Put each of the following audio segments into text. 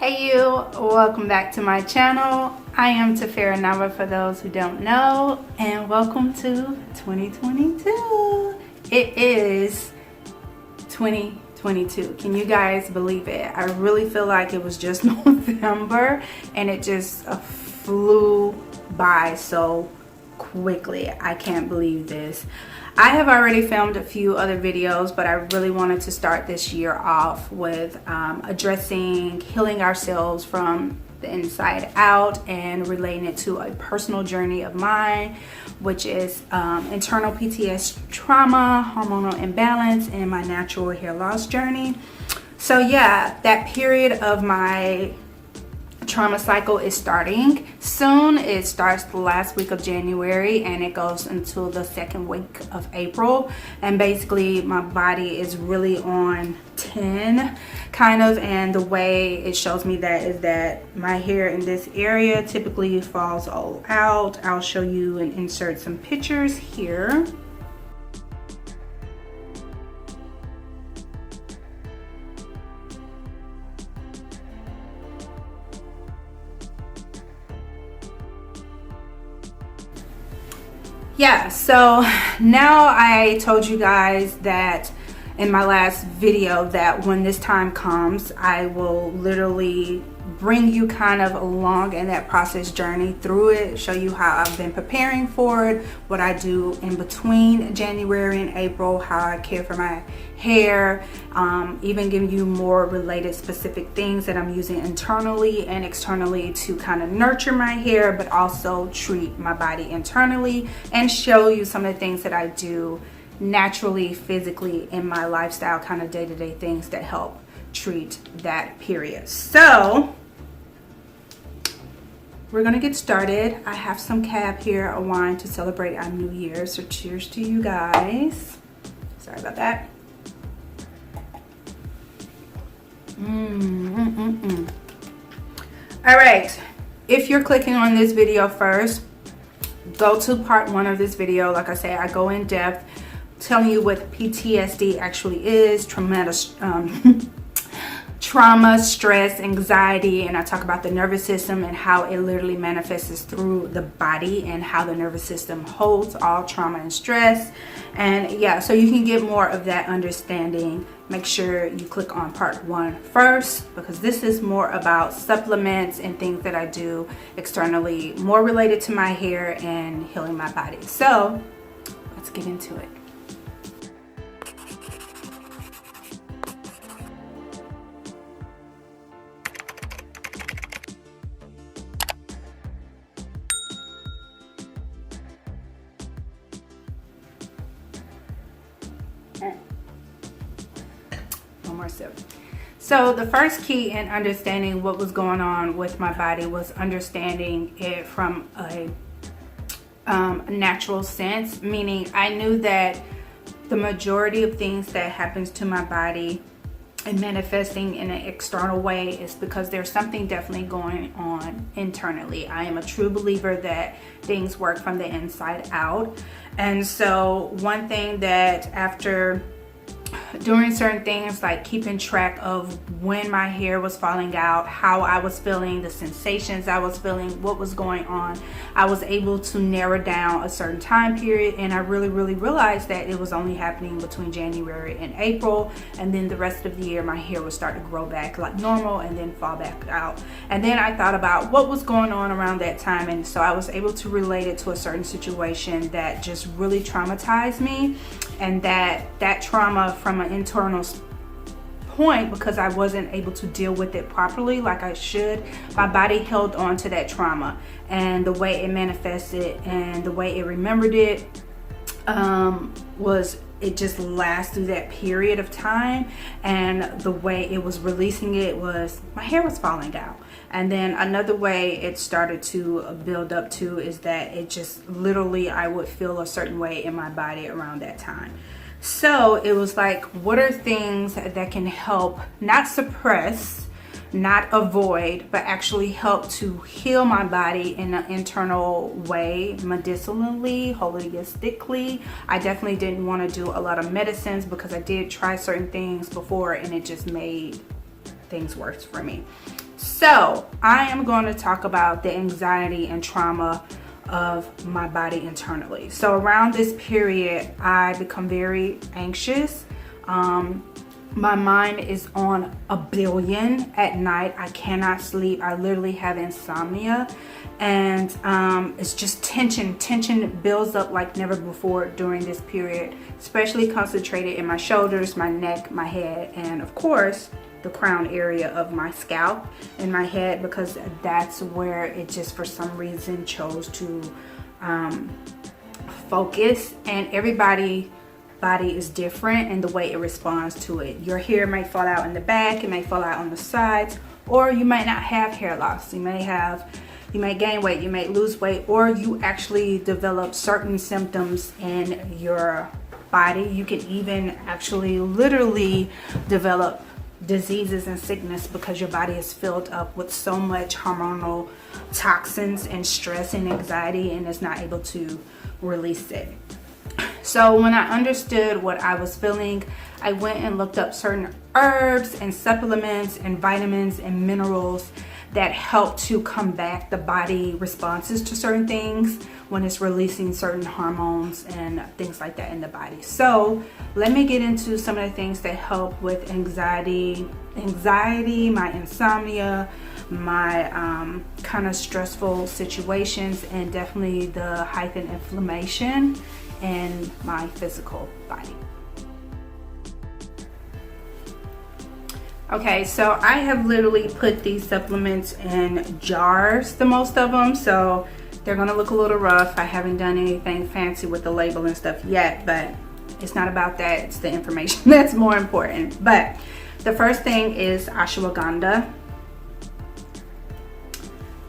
Hey you, welcome back to my channel. I am Naava for those who don't know, and welcome to 2022. It is 2022. Can you guys believe it? I really feel like it was just November and it just flew by so quickly. I can't believe this. I have already filmed a few other videos, but I really wanted to start this year off with addressing healing ourselves from the inside out and relating it to a personal journey of mine, which is internal PTSD trauma, hormonal imbalance, and my natural hair loss journey. So yeah, that period of my trauma cycle is starting soon. It starts the last week of January and it goes until the second week of April, and basically my body is really on 10 kind of, and the way it shows me that is that my hair in this area typically falls all out. I'll show you and insert some pictures here. Yeah, so now I told you guys that in my last video that when this time comes, I will literally bring you kind of along in that process journey through it, show you how I've been preparing for it, what I do in between January and April, how I care for my hair, even giving you more related specific things that I'm using internally and externally to kind of nurture my hair, but also treat my body internally, and show you some of the things that I do naturally, physically in my lifestyle, kind of day-to-day things that help treat that period. So we're gonna get started. I have some cab here, a wine to celebrate our new year, so cheers to you guys. Sorry about that. All right, if you're clicking on this video first, go to part 1 of this video. Like I say, I go in depth telling you what PTSD actually is, trauma, stress, anxiety, and I talk about the nervous system and how it literally manifests through the body and how the nervous system holds all trauma and stress. And yeah, so you can get more of that understanding. Make sure you click on part 1 first, because this is more about supplements and things that I do externally, more related to my hair and healing my body. So let's get into it. One more sip. So the first key in understanding what was going on with my body was understanding it from a natural sense, meaning I knew that the majority of things that happens to my body and manifesting in an external way is because there's something definitely going on internally. I am a true believer that things work from the inside out. And so one thing that after doing certain things like keeping track of when my hair was falling out, how I was feeling, the sensations I was feeling, what was going on, I was able to narrow down a certain time period, and I really realized that it was only happening between January and April, and then the rest of the year my hair would start to grow back like normal and then fall back out. And then I thought about what was going on around that time, and so I was able to relate it to a certain situation that just really traumatized me, and that trauma from an internal point, because I wasn't able to deal with it properly like I should, my body held on to that trauma, and the way it manifested and the way it remembered it was it just lasted through that period of time, and the way it was releasing it was my hair was falling out. And then another way it started to build up to is that it just literally I would feel a certain way in my body around that time. So it was like, what are things that can help not suppress, not avoid, but actually help to heal my body in an internal way, medicinally, holistically. I definitely didn't want to do a lot of medicines because I did try certain things before and it just made things worse for me. So I am going to talk about the anxiety and trauma of my body internally. So around this period, I become very anxious. My mind is on a billion at night. I cannot sleep. I literally have insomnia, and it's just tension builds up like never before during this period, especially concentrated in my shoulders, my neck, my head, and of course the crown area of my scalp and my head, because that's where it just for some reason chose to focus. And everybody body is different in the way it responds to it. Your hair might fall out in the back, it may fall out on the sides, or you might not have hair loss. You may gain weight, you may lose weight, or you actually develop certain symptoms in your body. You can even actually literally develop diseases and sickness because your body is filled up with so much hormonal toxins and stress and anxiety, and is not able to release it. So when I understood what I was feeling, I went and looked up certain herbs and supplements and vitamins and minerals that help to combat the body responses to certain things when it's releasing certain hormones and things like that in the body. So let me get into some of the things that help with anxiety, my insomnia, my kind of stressful situations, and definitely the heightened inflammation in my physical body. Okay, so I have literally put these supplements in jars, the most of them, so they're gonna look a little rough. I haven't done anything fancy with the label and stuff yet, but it's not about that, it's the information that's more important. But the first thing is ashwagandha.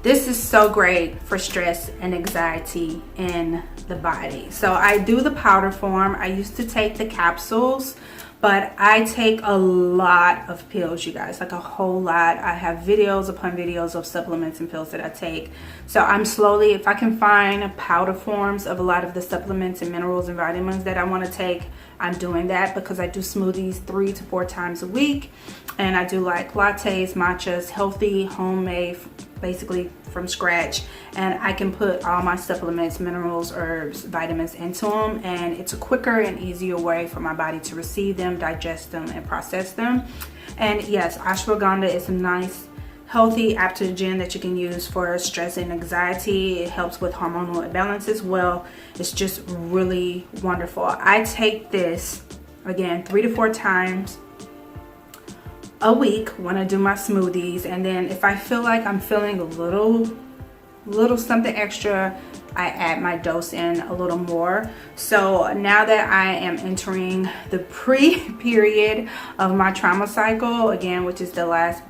This is so great for stress and anxiety in the body. So I do the powder form. I used to take the capsules, but I take a lot of pills, you guys, like a whole lot. I have videos upon videos of supplements and pills that I take. So I'm slowly, if I can find powder forms of a lot of the supplements and minerals and vitamins that I want to take, I'm doing that, because I do smoothies 3 to 4 times a week. And I do like lattes, matchas, healthy, homemade, basically from scratch. And I can put all my supplements, minerals, herbs, vitamins into them. And it's a quicker and easier way for my body to receive them, digest them, and process them. And yes, ashwagandha is a nice, healthy adaptogen that you can use for stress and anxiety. It helps with hormonal imbalance as well. It's just really wonderful. I take this, again, 3 to 4 times a week when I do my smoothies, and then if I feel like I'm feeling a little something extra, I add my dose in a little more. So now that I am entering the pre-period of my trauma cycle, again, which is the last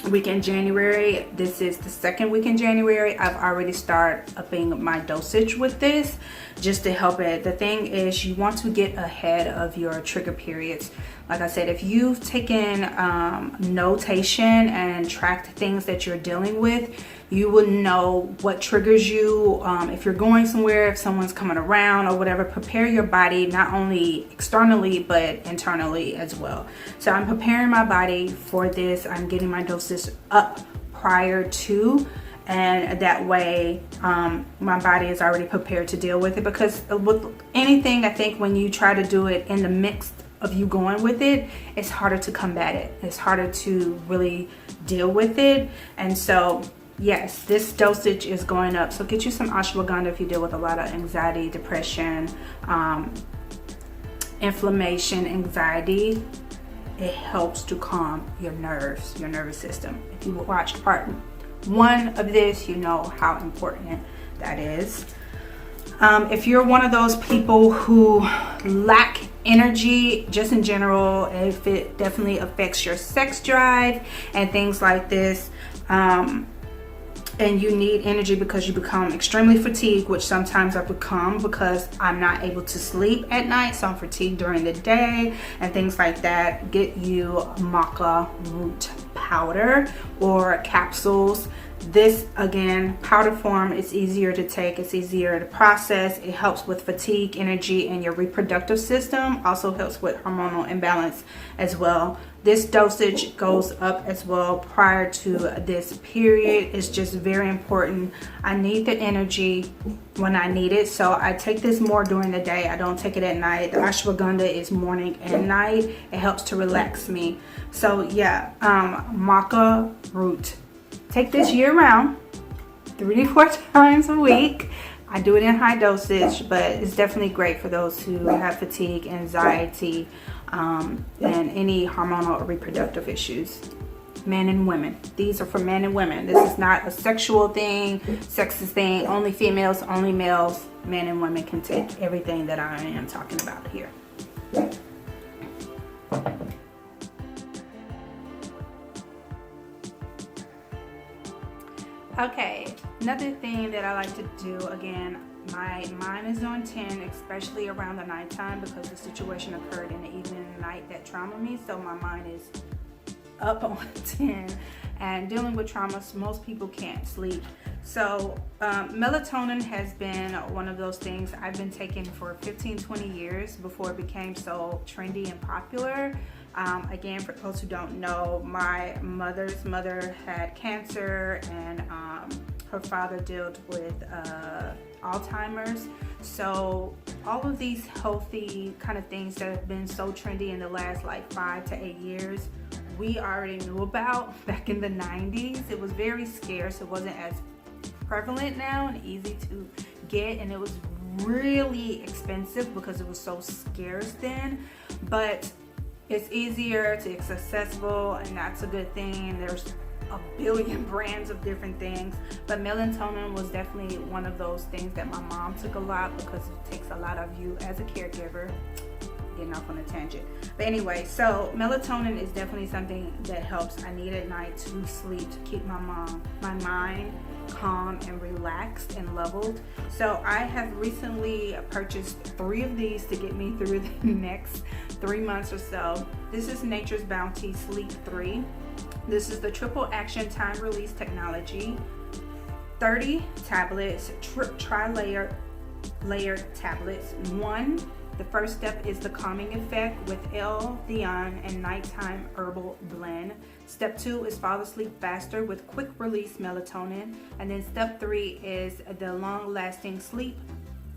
week in January, this is the second week in January, I've already started upping my dosage with this just to help it. The thing is, you want to get ahead of your trigger periods. Like I said, if you've taken notation and tracked things that you're dealing with, you will know what triggers you. If you're going somewhere, if someone's coming around or whatever, prepare your body not only externally but internally as well. So I'm preparing my body for this. I'm getting my doses up prior to, and that way my body is already prepared to deal with it. Because with anything, I think when you try to do it in the mix of you going with it, it's harder to combat it. It's harder to really deal with it. And so yes, this dosage is going up. So get you some ashwagandha if you deal with a lot of anxiety, depression, inflammation, anxiety. It helps to calm your nerves, your nervous system. If you watched part 1 of this, you know how important that is. If you're one of those people who lack energy just in general, if it definitely affects your sex drive and things like this, and you need energy because you become extremely fatigued, which sometimes I become because I'm not able to sleep at night, so I'm fatigued during the day and things like that, get you Maca root powder or capsules. This, again, powder form, it's easier to take, it's easier to process. It helps with fatigue, energy, and your reproductive system. Also helps with hormonal imbalance as well. This dosage goes up as well prior to this period. It's just very important. I need the energy when I need it, so I take this more during the day. I don't take it at night. The ashwagandha is morning and night. It helps to relax me. So yeah, maca root. Take this year round, 3 to 4 times a week. I do it in high dosage, but it's definitely great for those who have fatigue, anxiety, and any hormonal or reproductive issues. Men and women. These are for men and women. This is not a sexual thing, sexist thing. Only females, only males. Men and women can take everything that I am talking about here. Okay, another thing that I like to do, again, my mind is on 10, especially around the nighttime, because the situation occurred in the evening and night that trauma me, so my mind is up on 10. And dealing with trauma, most people can't sleep. So melatonin has been one of those things I've been taking for 15-20 years before it became so trendy and popular. Again, for those who don't know, my mother's mother had cancer, and her father dealt with Alzheimer's. So all of these healthy kind of things that have been so trendy in the last like 5 to 8 years, we already knew about back in the 90s. It was very scarce. It wasn't as prevalent now and easy to get, and it was really expensive because it was so scarce then. But it's easier, it's accessible, and that's a good thing. There's a billion brands of different things, but melatonin was definitely one of those things that my mom took a lot, because it takes a lot of you as a caregiver. Getting off on a tangent, but anyway, so melatonin is definitely something that helps. I need at night to sleep, to keep my mind calm and relaxed and leveled. So I have recently purchased 3 of these to get me through the next 3 months or so. This is Nature's Bounty Sleep 3. This is the triple action time release technology. 30 tablets, tri-layered tablets. The first step is the calming effect with L-theanine and nighttime herbal blend. Step 2 is fall asleep faster with quick release melatonin. And then step 3 is the long lasting sleep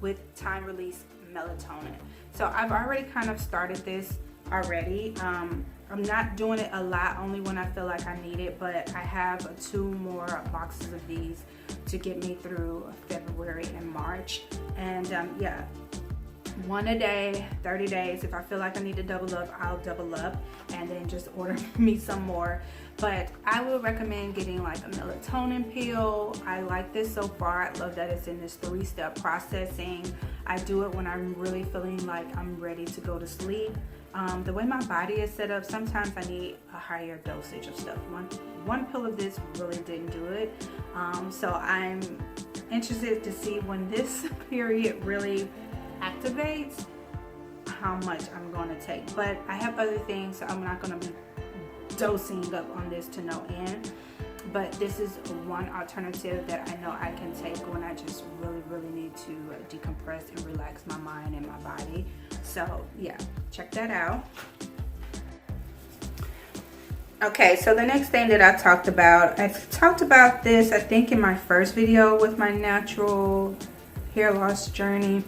with time release melatonin. So I've already kind of started this already. I'm not doing it a lot, only when I feel like I need it, but I have 2 more boxes of these to get me through February and March. And yeah, 1 a day, 30 days. If I feel like I need to double up, I'll double up and then just order me some more. But I would recommend getting like a melatonin pill. I like this so far. I love that it's in this 3-step processing. I do it when I'm really feeling like I'm ready to go to sleep. The way my body is set up, sometimes I need a higher dosage of stuff. One pill of this really didn't do it. So I'm interested to see when this period really activates how much I'm going to take. But I have other things, so I'm not going to be dosing up on this to no end. But this is one alternative that I know I can take when I just really need to decompress and relax my mind and my body. So yeah, check that out. Okay, so the next thing that I talked about this, I think, in my first video with my natural hair loss journey,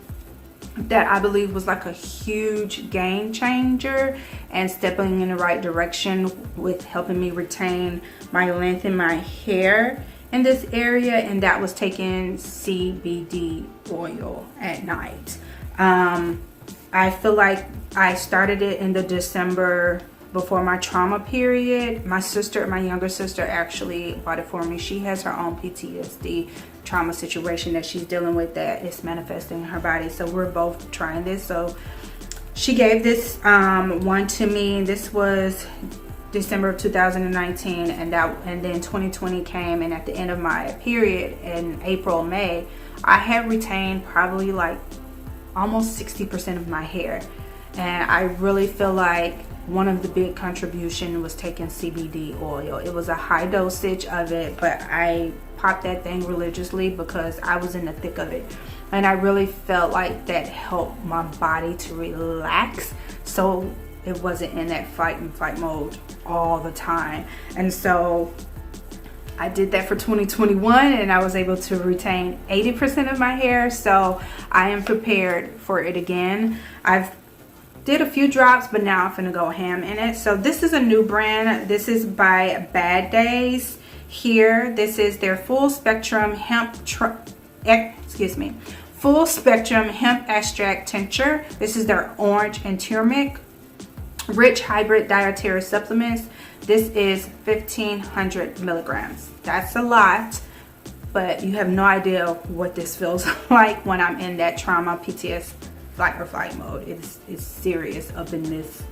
that I believe was like a huge game changer and stepping in the right direction with helping me retain my length in my hair in this area, and that was taking CBD oil at night. I feel like I started it in the December before my trauma period. My younger sister actually bought it for me. She has her own PTSD trauma situation that she's dealing with that is manifesting in her body. So we're both trying this. So she gave this one to me. This was December of 2019, and then 2020 came, and at the end of my period in April, May, I had retained probably like almost 60% of my hair. And I really feel like one of the big contribution was taking CBD oil. It was a high dosage of it, but I popped that thing religiously because I was in the thick of it. And I really felt like that helped my body to relax. So it wasn't in that fight and fight mode all the time. And so I did that for 2021 and I was able to retain 80% of my hair. So I am prepared for it again. I've did a few drops, but now I'm gonna go ham in it. So this is a new brand. This is by Bad Days here. This is their full spectrum hemp full spectrum hemp extract tincture. This is their orange and turmeric rich hybrid dietary supplements. This is 1500 milligrams. That's a lot, but you have no idea what this feels like when I'm in that trauma PTSD fight or flight mode. It's serious up in this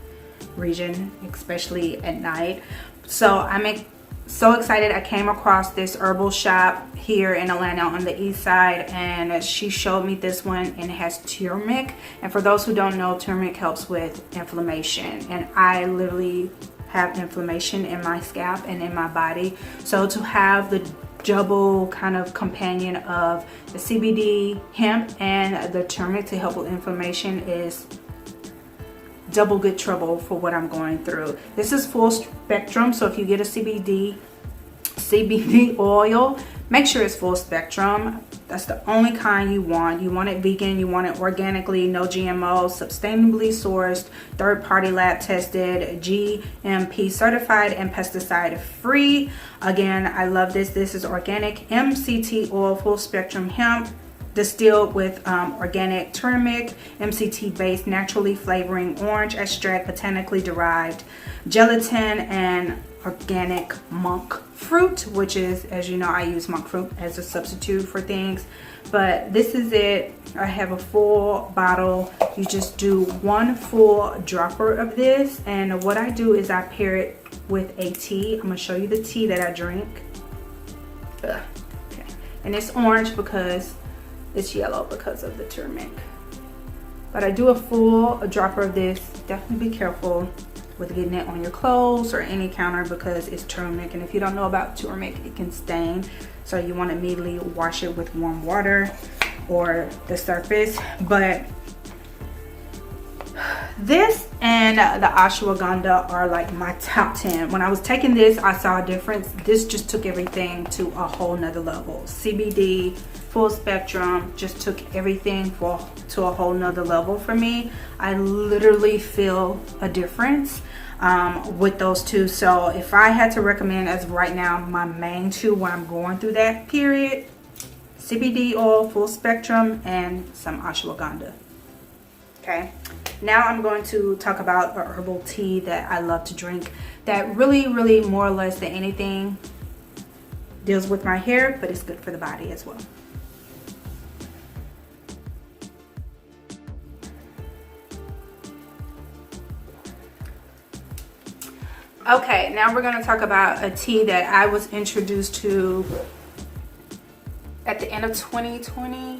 region, especially at night. So I'm so excited. I came across this herbal shop here in Atlanta on the east side, and she showed me this one, and it has turmeric. And for those who don't know, turmeric helps with inflammation, and I literally have inflammation in my scalp and in my body. So to have the double kind of companion of the CBD, hemp, and the turmeric to help with inflammation is double good trouble for what I'm going through. This is full spectrum, so if you get a CBD oil, make sure it's full spectrum. That's the only kind you want. You want it vegan, you want it organically, no GMOs, sustainably sourced, third-party lab tested, GMP certified, and pesticide free. Again, I love this. This is organic MCT oil, full spectrum hemp, distilled with organic turmeric, MCT based, naturally flavoring orange extract, botanically derived gelatin, and organic monk fruit, which is, as you know, I use monk fruit as a substitute for things. But this is it. I have a full bottle. You just do one full dropper of this, and what I do is I pair it with a tea. I'm gonna show you the tea that I drink. Okay. And it's orange because it's yellow because of the turmeric. But I do a dropper of this. Definitely be careful with getting it on your clothes or any counter because it's turmeric, and if you don't know about turmeric, it can stain. So you want to immediately wash it with warm water or the surface. But this and the ashwagandha are like my top 10. When I was taking this, I saw a difference. This just took everything to a whole nother level. CBD, full spectrum, just took everything to a whole nother level for me. I literally feel a difference with those two. So if I had to recommend as of right now, my main two when I'm going through that period, CBD oil, full spectrum, and some ashwagandha. Okay, now I'm going to talk about a herbal tea that I love to drink that really more or less than anything deals with my hair, but it's good for the body as well. Okay, now we're going to talk about a tea that I was introduced to at the end of 2020.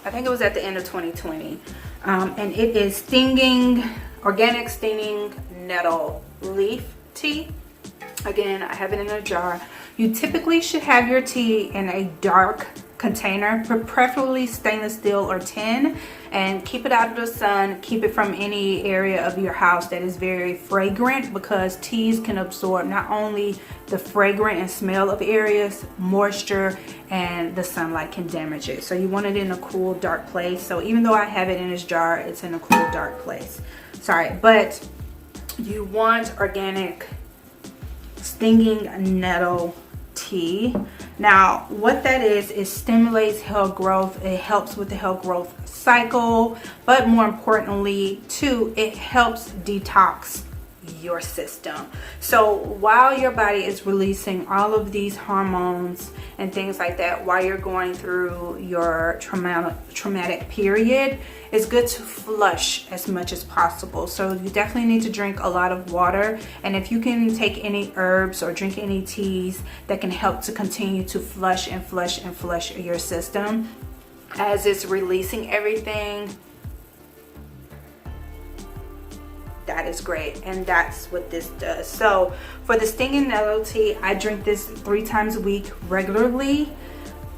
I think it was at the end of 2020. And it is organic stinging nettle leaf tea. Again, I have it in a jar. You typically should have your tea in a dark container, but preferably stainless steel or tin, and keep it out of the sun. Keep it from any area of your house that is very fragrant, because teas can absorb not only the fragrant and smell of areas, moisture, and the sunlight can damage it. So you want it in a cool, dark place. So even though I have it in this jar, it's in a cool, dark place. Sorry, but you want organic stinging nettle tea. Now what that is stimulates hair growth. It helps with the hair growth cycle, but more importantly too, it helps detox your system. So while your body is releasing all of these hormones and things like that, while you're going through your traumatic period, it's good to flush as much as possible. So you definitely need to drink a lot of water, and if you can take any herbs or drink any teas that can help to continue to flush and flush and flush your system as it's releasing everything, that is great. And that's what this does. So for the stinging nettle tea, I drink this 3 times a week regularly,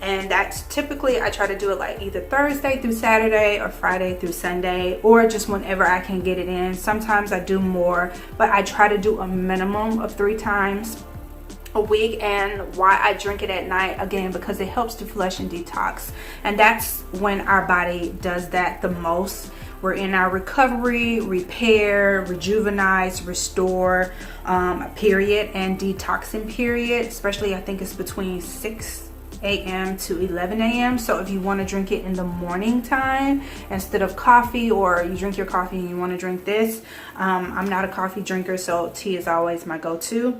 And that's typically, I try to do it like either Thursday through Saturday or Friday through Sunday, or just whenever I can get it in. Sometimes I do more, but I try to do a minimum of 3 times a week. And why I drink it at night, again, because it helps to flush and detox. And that's when our body does that the most. We're in our recovery, repair, rejuvenize, restore period, and detoxing period. Especially, I think it's between 6 a.m. to 11 a.m. So if you want to drink it in the morning time instead of coffee, or you drink your coffee and you want to drink this, I'm not a coffee drinker, so tea is always my go-to.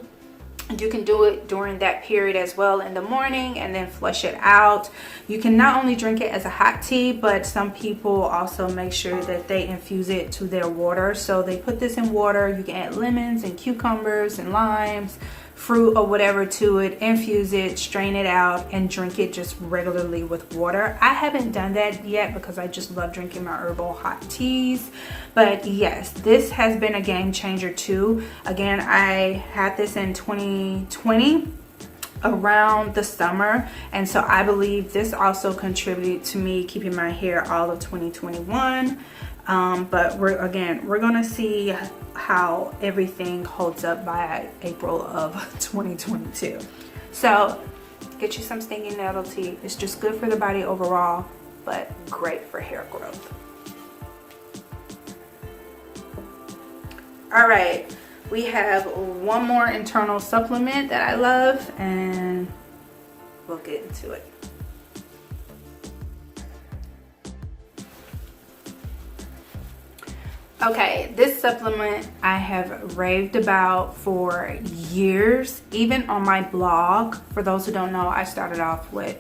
You can do it during that period as well in the morning, and then flush it out. You can not only drink it as a hot tea, but some people also make sure that they infuse it to their water. So they put this in water. You can add lemons and cucumbers and limes, fruit or whatever to it, infuse it, strain it out, and drink it just regularly with water. I haven't done that yet because I just love drinking my herbal hot teas. But yes, this has been a game changer too. Again, I had this in 2020 around the summer, and so I believe this also contributed to me keeping my hair all of 2021. But we're gonna see how everything holds up by April of 2022. So get you some stinging nettle tea. It's just good for the body overall, but great for hair growth. All right, we have one more internal supplement that I love, and we'll get into it. Okay, this supplement I have raved about for years, even on my blog. For those who don't know, I started off with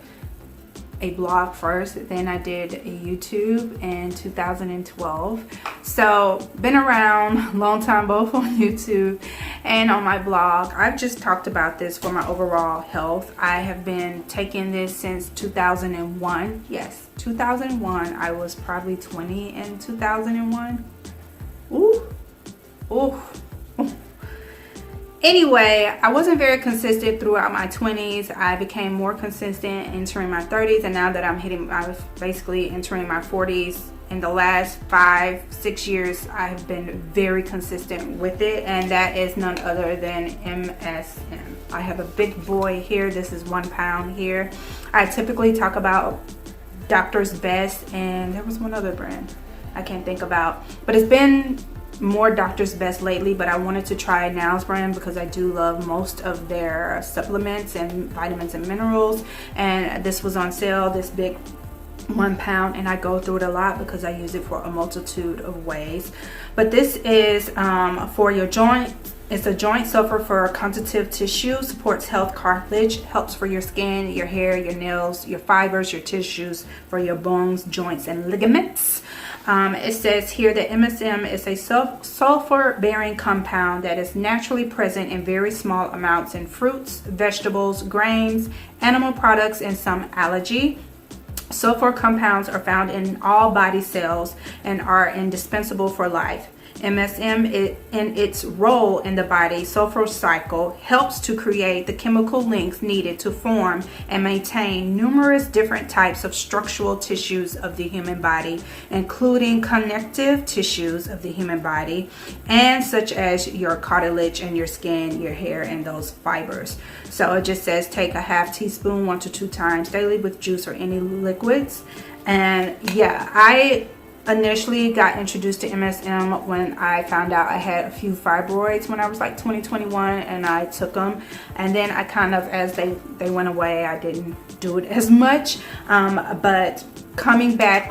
a blog first, then I did a YouTube in 2012. So been around a long time, both on YouTube and on my blog. I've just talked about this for my overall health. I have been taking this since 2001. Yes, 2001. I was probably 20 in 2001. Ooh. Anyway, I wasn't very consistent throughout my 20s. I became more consistent entering my 30s, and now that I was basically entering my 40s. In the last 5-6 years, I have been very consistent with it, and that is none other than MSM. I have a big boy here. This is 1 pound here. I typically talk about Doctor's Best, and there was one other brand I can't think about, but it's been more Doctor's Best lately. But I wanted to try Now's brand because I do love most of their supplements and vitamins and minerals, and this was on sale, this big 1 pound, and I go through it a lot because I use it for a multitude of ways. But this is for your joint. It's a joint sulfur for conjunctive tissue, supports health cartilage, helps for your skin, your hair, your nails, your fibers, your tissues, for your bones, joints, and ligaments. It says here that MSM is a sulfur-bearing compound that is naturally present in very small amounts in fruits, vegetables, grains, animal products, and some algae. Sulfur compounds are found in all body cells and are indispensable for life. MSM, in its role in the body sulfur cycle, helps to create the chemical links needed to form and maintain numerous different types of structural tissues of the human body, including connective tissues of the human body, and such as your cartilage and your skin, your hair, and those fibers. So it just says take a half teaspoon 1 to 2 times daily with juice or any liquids. And yeah, I initially got introduced to MSM when I found out I had a few fibroids when I was like 2021, and I took them, and then I kind of, as they went away, I didn't do it as much. But coming back,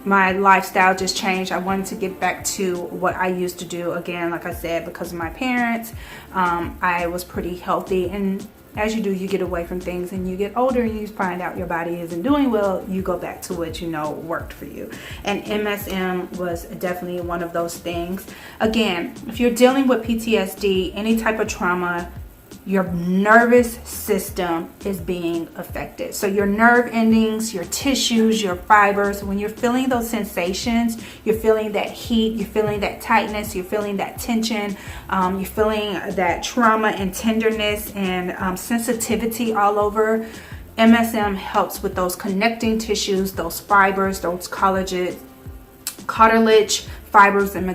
my lifestyle just changed. I wanted to get back to what I used to do again. Like I said, because of my parents, I was pretty healthy, and as you do, you get away from things and you get older and you find out your body isn't doing well, you go back to what you know worked for you. And MSM was definitely one of those things. Again, if you're dealing with PTSD, any type of trauma, your nervous system is being affected. So your nerve endings, your tissues, your fibers, when you're feeling those sensations, you're feeling that heat, you're feeling that tightness, you're feeling that tension, you're feeling that trauma and tenderness and sensitivity all over, MSM helps with those connecting tissues, those fibers, those cartilage, fibers, and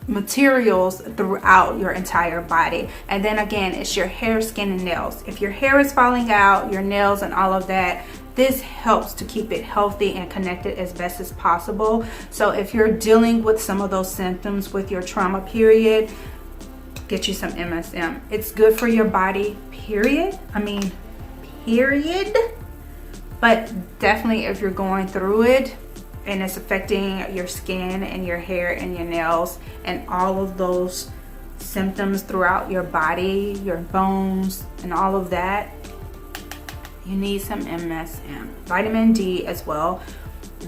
materials throughout your entire body. And then again, it's your hair, skin, and nails. If your hair is falling out, your nails and all of that, this helps to keep it healthy and connected as best as possible. So if you're dealing with some of those symptoms with your trauma period, get you some MSM. It's good for your body, period. But definitely if you're going through it and it's affecting your skin and your hair and your nails and all of those symptoms throughout your body, your bones, and all of that, you need some MSM. Vitamin D as well.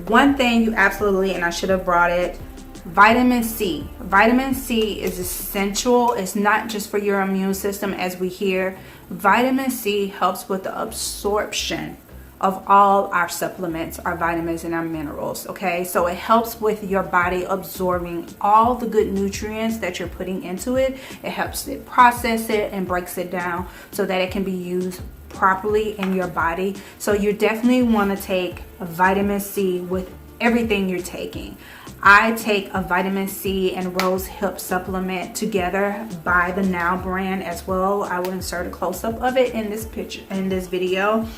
One thing you absolutely, and I should have brought it, vitamin C. Vitamin C is essential. It's not just for your immune system as we hear. Vitamin C helps with the absorption of all our supplements, our vitamins, and our minerals. Okay, so it helps with your body absorbing all the good nutrients that you're putting into it. It helps it process it and breaks it down so that it can be used properly in your body. So you definitely want to take a vitamin C with everything you're taking. I take a vitamin C and rose hip supplement together by the Now brand as well. I will insert a close-up of it in this picture, in this video.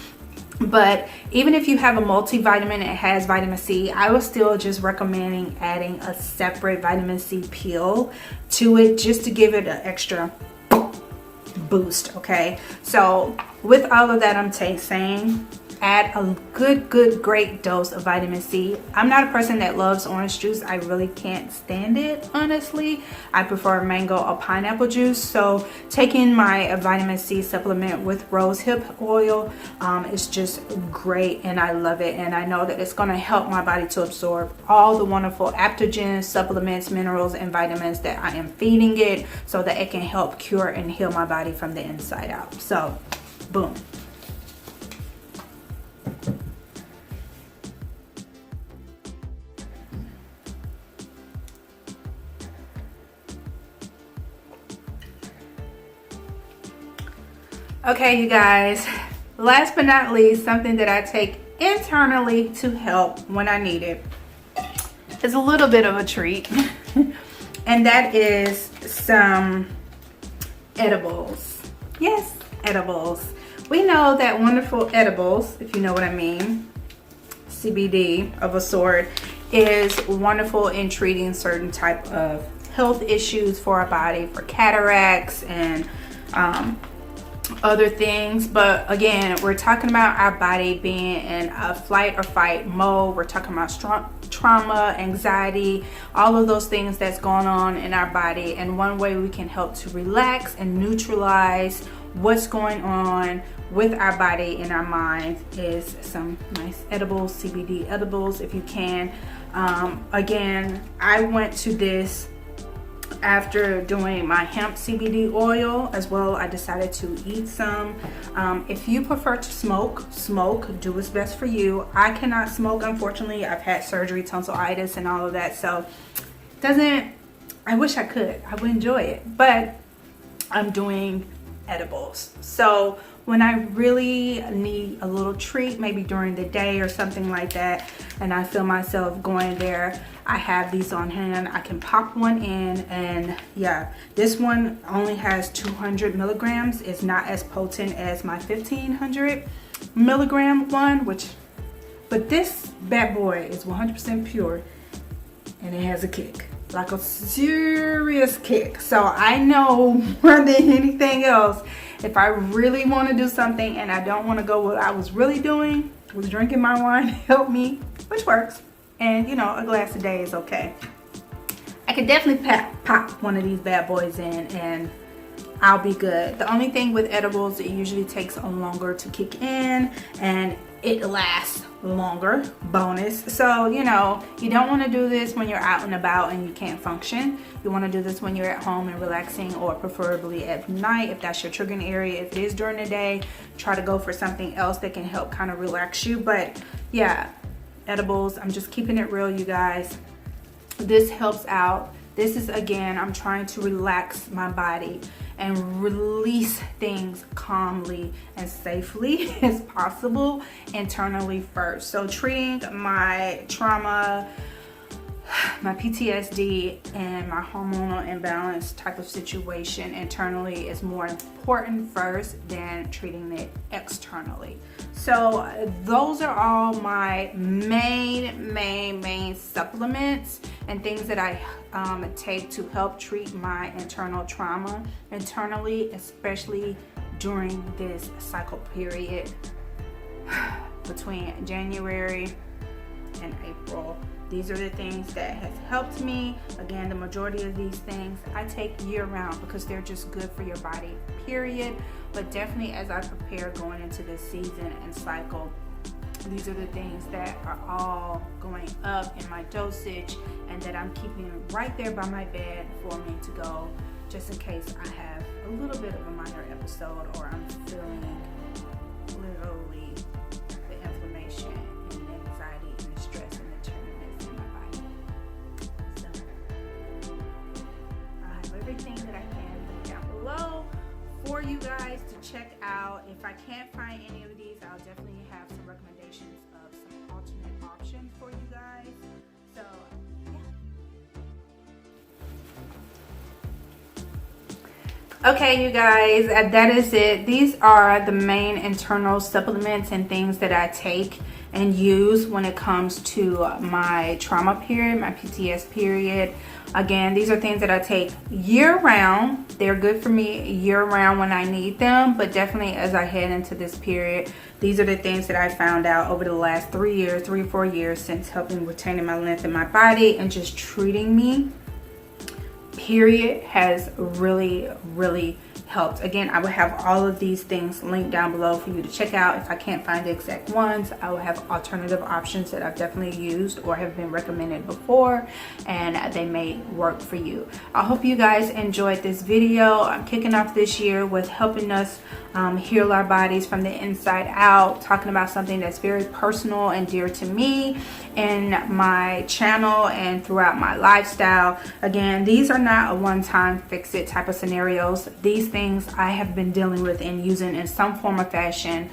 But even if you have a multivitamin that has vitamin C, I was still just recommending adding a separate vitamin C pill to it just to give it an extra boost. Okay, so with all of that, I'm saying add a great dose of vitamin C. I'm not a person that loves orange juice. I really can't stand it, honestly. I prefer mango or pineapple juice. So taking my vitamin C supplement with rose hip oil is just great, and I love it. And I know that it's going to help my body to absorb all the wonderful adaptogens, supplements, minerals, and vitamins that I am feeding it, so that it can help cure and heal my body from the inside out. So boom. Okay, you guys, last but not least, something that I take internally to help when I need it is a little bit of a treat, and that is some edibles. Yes, edibles. We know that wonderful edibles, if you know what I mean, CBD of a sort, is wonderful in treating certain type of health issues for our body, for cataracts and other things. But again, we're talking about our body being in a flight or fight mode. We're talking about trauma, anxiety, all of those things that's going on in our body. And one way we can help to relax and neutralize what's going on with our body and our mind is some nice edibles, CBD edibles, if you can. Again, I went to this after doing my hemp CBD oil as well. I decided to eat some. If you prefer to smoke, do what's best for you. I cannot smoke, unfortunately. I've had surgery, tonsillitis, and all of that, so I wish I could. I would enjoy it, but I'm doing edibles. So when I really need a little treat, maybe during the day or something like that, and I feel myself going there, I have these on hand. I can pop one in, and yeah, this one only has 200 milligrams. It's not as potent as my 1500 milligram one, but this bad boy is 100% pure, and it has a kick, like a serious kick. So I know more than anything else, if I really want to do something and I don't want to go what I was really doing, was drinking my wine, help me, which works. And you know, a glass a day is okay. I could definitely pop one of these bad boys in and I'll be good. The only thing with edibles, it usually takes longer to kick in and it lasts longer, bonus. So you know, you don't want to do this when you're out and about and you can't function. You want to do this when you're at home and relaxing, or preferably at night if that's your triggering area. If it is during the day, try to go for something else that can help kind of relax you. But yeah, edibles, I'm just keeping it real, you guys. This helps out. This is, again, I'm trying to relax my body and release things calmly and safely as possible internally first. So treating my trauma, my PTSD, and my hormonal imbalance type of situation internally is more important first than treating it externally. So those are all my main supplements and things that I take to help treat my internal trauma internally, especially during this cycle period between January and April. These are the things that have helped me. Again, the majority of these things I take year round because they're just good for your body, period. But definitely as I prepare going into this season and cycle, these are the things that are all going up in my dosage and that I'm keeping right there by my bed for me to go, just in case I have a little bit of a minor episode or I'm feeling literally the inflammation and the anxiety and the stress and the tenderness in my body. So I have everything that I can link down below for you guys to check out. If I can't find any of these, I'll definitely have some recommendations of some alternate options for you guys. So yeah. Okay, you guys, that is it. These are the main internal supplements and things that I take and use when it comes to my trauma period, my PTS period. Again, these are things that I take year round. They're good for me year round when I need them, but definitely as I head into this period, these are the things that I found out over the last 3 or 4 years since helping retaining my length in my body and just treating me, period, has really helped. Again, I will have all of these things linked down below for you to check out. If I can't find the exact ones, I will have alternative options that I've definitely used or have been recommended before, and they may work for you. I hope you guys enjoyed this video. I'm kicking off this year with helping us heal our bodies from the inside out, talking about something that's very personal and dear to me in my channel and throughout my lifestyle. Again, these are not a one-time fix it type of scenarios. These things I have been dealing with and using in some form or fashion,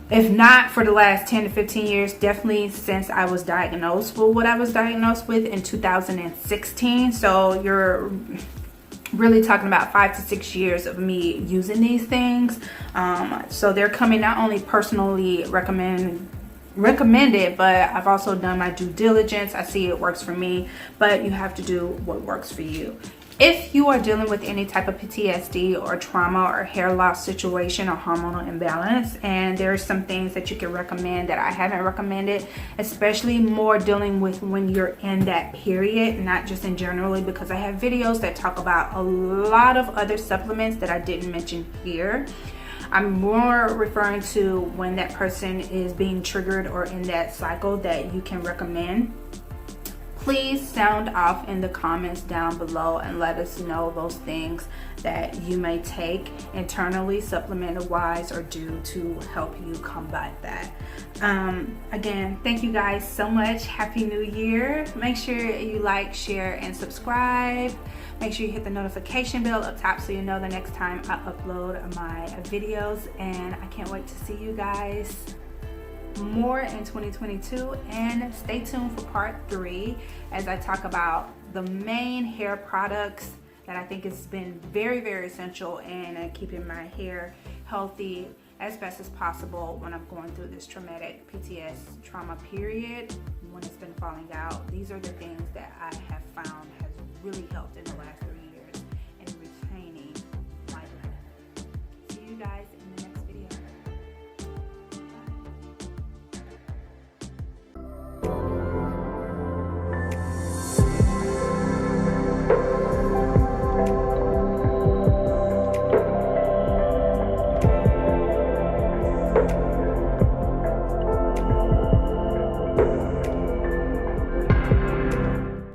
if not for the last 10 to 15 years, definitely since I was diagnosed with what I was diagnosed with in 2016. So you're really talking about 5 to 6 years of me using these things. So they're coming not only personally recommended, but I've also done my due diligence. I see it works for me, but you have to do what works for you. If you are dealing with any type of PTSD or trauma or hair loss situation or hormonal imbalance, and there are some things that you can recommend that I haven't recommended, especially more dealing with when you're in that period, not just in generally, because I have videos that talk about a lot of other supplements that I didn't mention here. I'm more referring to when that person is being triggered or in that cycle that you can recommend. Please sound off in the comments down below and let us know those things that you may take internally, supplemental wise, or do to help you combat that. Again, thank you guys so much. Happy New Year. Make sure you like, share, and subscribe. Make sure you hit the notification bell up top so you know the next time I upload my videos. And I can't wait to see you guys more in 2022, and stay tuned for part 3 as I talk about the main hair products that I think has been very essential in keeping my hair healthy as best as possible when I'm going through this traumatic PTS trauma period when it's been falling out. These are the things that I have found has really helped in the last 3 years in retaining my length. See you guys